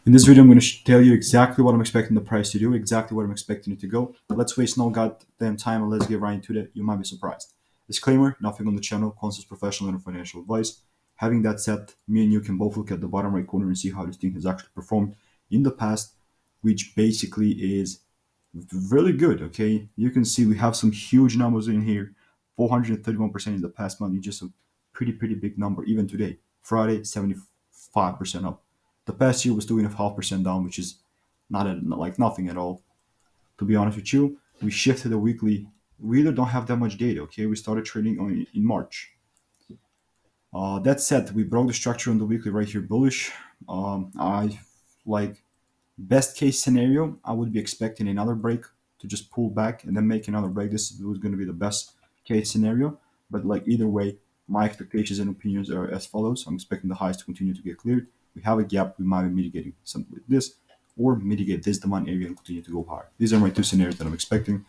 In this video, I'm going to tell you exactly what I'm expecting the price to do, exactly what I'm expecting it to go. But let's waste no goddamn time and let's get right into it. You might be surprised. Disclaimer, nothing on the channel constitutes professional and financial advice. Having that said, me and you can both look at the bottom right corner and see how this thing has actually performed in the past, which basically is really good, okay? You can see we have some huge numbers in here. 431% in the past month is just a pretty big number. Even today, Friday, 75% up. The past year was 2.5% down, which is not like nothing at all. To be honest with you, we shifted the weekly. We either don't have that much data, okay? We started trading in March. That said, we broke the structure on the weekly right here, bullish. I like best case scenario, I would be expecting another break to just pull back and then make another break. This was going to be the best case scenario. But like either way, my expectations and opinions are as follows. I'm expecting the highs to continue to get cleared. We have a gap, we might be mitigating something like this, or mitigate this demand area and continue to go higher. These are my two scenarios that I'm expecting.